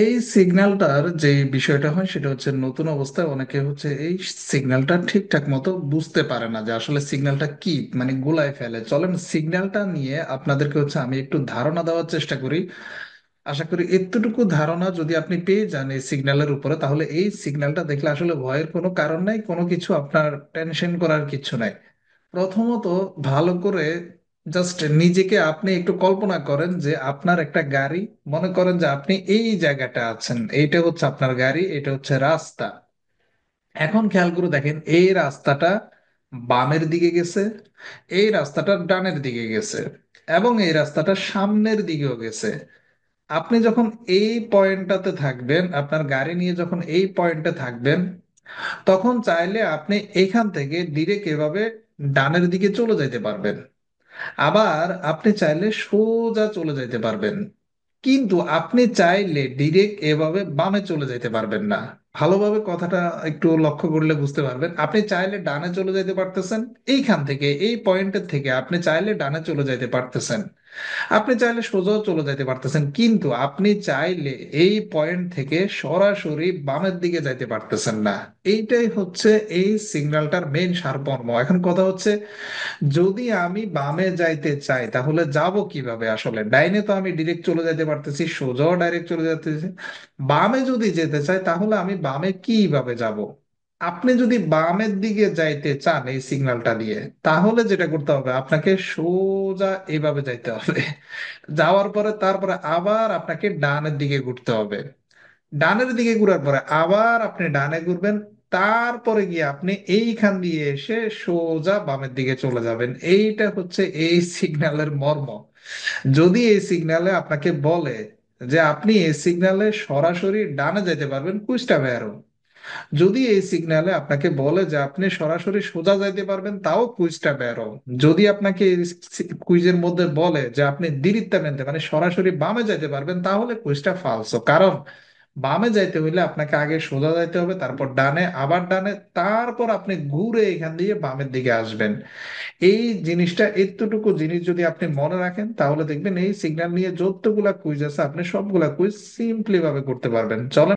এই সিগন্যালটার যে বিষয়টা হয় সেটা হচ্ছে নতুন অবস্থায় অনেকে হচ্ছে এই সিগন্যালটা ঠিকঠাক মতো বুঝতে পারে না যে আসলে সিগন্যালটা কি, মানে গুলায় ফেলে। চলেন সিগন্যালটা নিয়ে আপনাদেরকে হচ্ছে আমি একটু ধারণা দেওয়ার চেষ্টা করি। আশা করি এতটুকু ধারণা যদি আপনি পেয়ে যান এই সিগন্যালের উপরে, তাহলে এই সিগন্যালটা দেখলে আসলে ভয়ের কোনো কারণ নাই, কোনো কিছু আপনার টেনশন করার কিছু নাই। প্রথমত ভালো করে জাস্ট নিজেকে আপনি একটু কল্পনা করেন যে আপনার একটা গাড়ি, মনে করেন যে আপনি এই জায়গাটা আছেন, এইটা হচ্ছে আপনার গাড়ি, এটা হচ্ছে রাস্তা। এখন খেয়াল করে দেখেন এই রাস্তাটা বামের দিকে গেছে, এই রাস্তাটা ডানের দিকে গেছে, এবং এই রাস্তাটা সামনের দিকেও গেছে। আপনি যখন এই পয়েন্টটাতে থাকবেন, আপনার গাড়ি নিয়ে যখন এই পয়েন্টে থাকবেন, তখন চাইলে আপনি এখান থেকে ডিরেক্ট এভাবে ডানের দিকে চলে যেতে পারবেন। আবার আপনি চাইলে সোজা চলে যেতে পারবেন। কিন্তু আপনি চাইলে ডিরেক্ট এভাবে বামে চলে যেতে পারবেন না। ভালোভাবে কথাটা একটু লক্ষ্য করলে বুঝতে পারবেন। আপনি চাইলে ডানে চলে যেতে পারতেছেন, এইখান থেকে এই পয়েন্টের থেকে আপনি চাইলে ডানে চলে যেতে পারতেছেন, আপনি চাইলে সোজাও চলে যেতে পারতেছেন, কিন্তু আপনি চাইলে এই পয়েন্ট থেকে সরাসরি বামের দিকে যাইতে পারতেছেন না। এইটাই হচ্ছে এই সিগন্যালটার মেইন সারমর্ম। এখন কথা হচ্ছে, যদি আমি বামে যাইতে চাই তাহলে যাব কিভাবে? আসলে ডাইনে তো আমি ডিরেক্ট চলে যেতে পারতেছি, সোজাও ডাইরেক্ট চলে যেতেছি। বামে যদি যেতে চাই তাহলে আমি বামে কিভাবে যাব? আপনি যদি বামের দিকে যাইতে চান এই সিগন্যালটা দিয়ে, তাহলে যেটা করতে হবে, আপনাকে সোজা এইভাবে যাইতে হবে। যাওয়ার পরে তারপরে আবার আপনাকে ডানের দিকে ঘুরতে হবে। ডানের দিকে ঘুরার পরে আবার আপনি ডানে ঘুরবেন। তারপরে গিয়ে আপনি এইখান দিয়ে এসে সোজা বামের দিকে চলে যাবেন। এইটা হচ্ছে এই সিগন্যালের মর্ম। যদি এই সিগন্যালে আপনাকে বলে যে আপনি এই সিগন্যালে সরাসরি ডানে যেতে পারবেন, কুইজটা বেরো। যদি এই সিগন্যালে আপনাকে বলে যে আপনি সরাসরি সোজা যাইতে পারবেন, তাও কুইজটা বেরো। যদি আপনাকে কুইজের মধ্যে বলে যে আপনি দিরিত্যামেন্তে মানে সরাসরি বামে যাইতে পারবেন, তাহলে কুইজটা ফালসো। কারণ বামে যাইতে হইলে আপনাকে আগে সোজা যাইতে হবে, তারপর ডানে, আবার ডানে, তারপর আপনি ঘুরে এখান দিয়ে বামের দিকে আসবেন। এই জিনিসটা, এতটুকু জিনিস যদি আপনি মনে রাখেন, তাহলে দেখবেন এই সিগন্যাল নিয়ে যতগুলা কুইজ আছে আপনি সবগুলা কুইজ সিম্পলি ভাবে করতে পারবেন। চলেন।